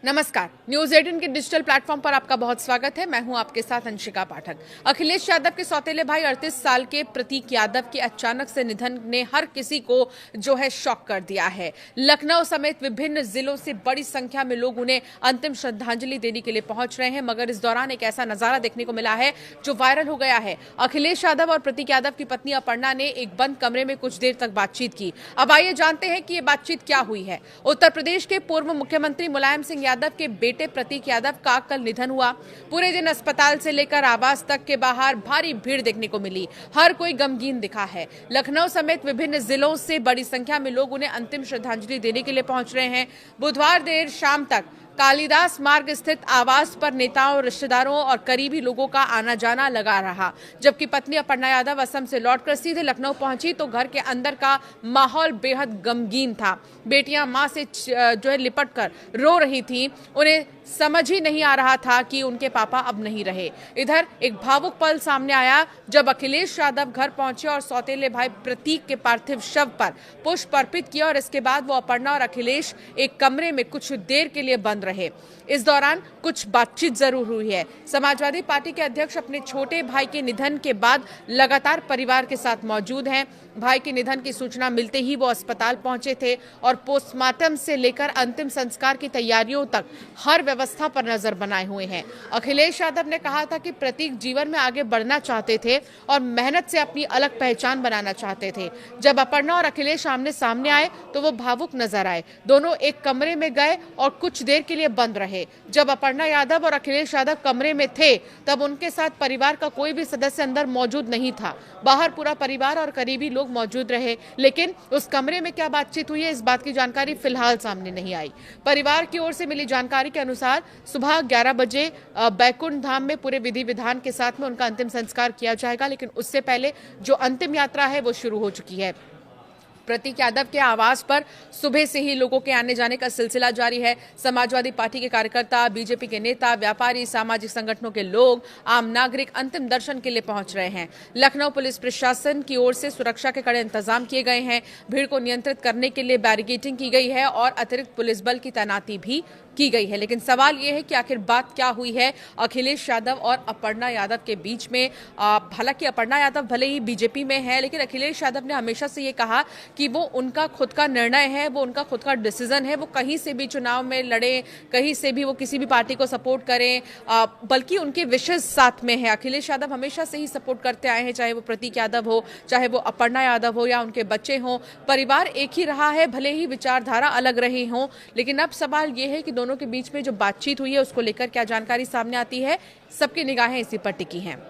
नमस्कार। न्यूज 18 के digital platform पर आपका बहुत स्वागत है। मैं हूं आपके साथ अंशिका पाठक। अखिलेश यादव के सौतेले भाई 38 साल के प्रतीक यादव के अचानक से निधन ने हर किसी को जो है शॉक कर दिया है। लखनऊ समेत विभिन्न जिलों से बड़ी संख्या में लोग उन्हें अंतिम श्रद्धांजलि देने के लिए पहुंच रहे हैं, मगर इस दौरान एक ऐसा नजारा देखने को मिला है जो वायरल हो गया है। अखिलेश यादव और प्रतीक यादव की पत्नी अपर्णा ने एक बंद कमरे में कुछ देर तक बातचीत की। अब आइए जानते हैं कि ये बातचीत क्या हुई है। उत्तर प्रदेश के पूर्व मुख्यमंत्री मुलायम सिंह यादव के बेटे प्रतीक यादव का कल निधन हुआ। पूरे दिन अस्पताल से लेकर आवास तक के बाहर भारी भीड़ देखने को मिली। हर कोई गमगीन दिखा है। लखनऊ समेत विभिन्न जिलों से बड़ी संख्या में लोग उन्हें अंतिम श्रद्धांजलि देने के लिए पहुंच रहे हैं। बुधवार देर शाम तक कालिदास मार्ग स्थित आवास पर नेताओं, रिश्तेदारों और करीबी लोगों का आना जाना लगा रहा। जबकि पत्नी अपर्णा यादव असम से लौटकर सीधे लखनऊ पहुंची तो घर के अंदर का माहौल बेहद गमगीन था। बेटियां मां से जो है लिपट कर रो रही थीं। उन्हें समझ ही नहीं आ रहा था कि उनके पापा अब नहीं रहे। इधर एक भावुक पल सामने आया जब अखिलेश यादव घर पहुंचे और सौतेले भाई प्रतीक के पार्थिव शव पर पुष्प अर्पित किया और इसके बाद वो अपर्णा और अखिलेश एक कमरे में कुछ देर के लिए बंद रहे। इस दौरान कुछ बातचीत जरूर हुई है। समाजवादी पार्टी के अध्यक्ष अपने छोटे भाई के निधन के बाद लगातार परिवार के साथ मौजूद हैं। भाई के निधन की सूचना मिलते ही वो अस्पताल पहुंचे थे और पोस्टमार्टम से लेकर अंतिम संस्कार की तैयारियों तक हर व्यवस्था पर नजर बनाए हुए हैं। अखिलेश यादव ने कहा था कि प्रतीक जीवन में आगे बढ़ना चाहते थे और मेहनत से अपनी अलग पहचान बनाना चाहते थे। जब अपर्णा और अखिलेश आमने सामने आए तो वो भावुक नजर आए। दोनों एक कमरे में गए और कुछ देर के लिए बंद रहे। जब अपर्णा यादव और अखिलेश यादव कमरे में थे तब उनके साथ परिवार का कोई भी सदस्य अंदर मौजूद नहीं था। बाहर पूरा परिवार और करीबी लोग मौजूद रहे, लेकिन उस कमरे में क्या बातचीत हुई है इस बात की जानकारी फिलहाल सामने नहीं आई। परिवार की ओर से मिली जानकारी के अनुसार सुबह 11 बजे बैकुंठ धाम में पूरे विधि विधान के साथ में उनका अंतिम संस्कार किया जाएगा, लेकिन उससे पहले जो अंतिम यात्रा है वो शुरू हो चुकी है। प्रतीक यादव के आवास पर सुबह से ही लोगों के आने जाने का सिलसिला जारी है। समाजवादी पार्टी के कार्यकर्ता, बीजेपी के नेता, व्यापारी, सामाजिक संगठनों के लोग, आम नागरिक अंतिम दर्शन के लिए पहुंच रहे हैं। लखनऊ पुलिस प्रशासन की ओर से सुरक्षा के कड़े इंतजाम किए गए हैं। भीड़ को नियंत्रित करने के लिए बैरिकेडिंग की गई है और अतिरिक्त पुलिस बल की तैनाती भी की गई है। लेकिन सवाल यह है कि आखिर बात क्या हुई है अखिलेश यादव और अपर्णा यादव के बीच में। हालांकि अपर्णा यादव भले ही बीजेपी में है, लेकिन अखिलेश यादव ने हमेशा से ये कहा कि वो उनका खुद का निर्णय है, वो उनका खुद का डिसीजन है। वो कहीं से भी चुनाव में लड़े, कहीं से भी वो किसी भी पार्टी को सपोर्ट करें, बल्कि उनके विशेष साथ में है। अखिलेश यादव हमेशा से ही सपोर्ट करते आए हैं, चाहे वो प्रतीक यादव हो, चाहे वो अपर्णा यादव हो या उनके बच्चे हों। परिवार एक ही रहा है, भले ही विचारधारा अलग रही हों। लेकिन अब सवाल ये है कि दोनों के बीच में जो बातचीत हुई है उसको लेकर क्या जानकारी सामने आती है। सबकी निगाहें इसी पर टिकी हैं।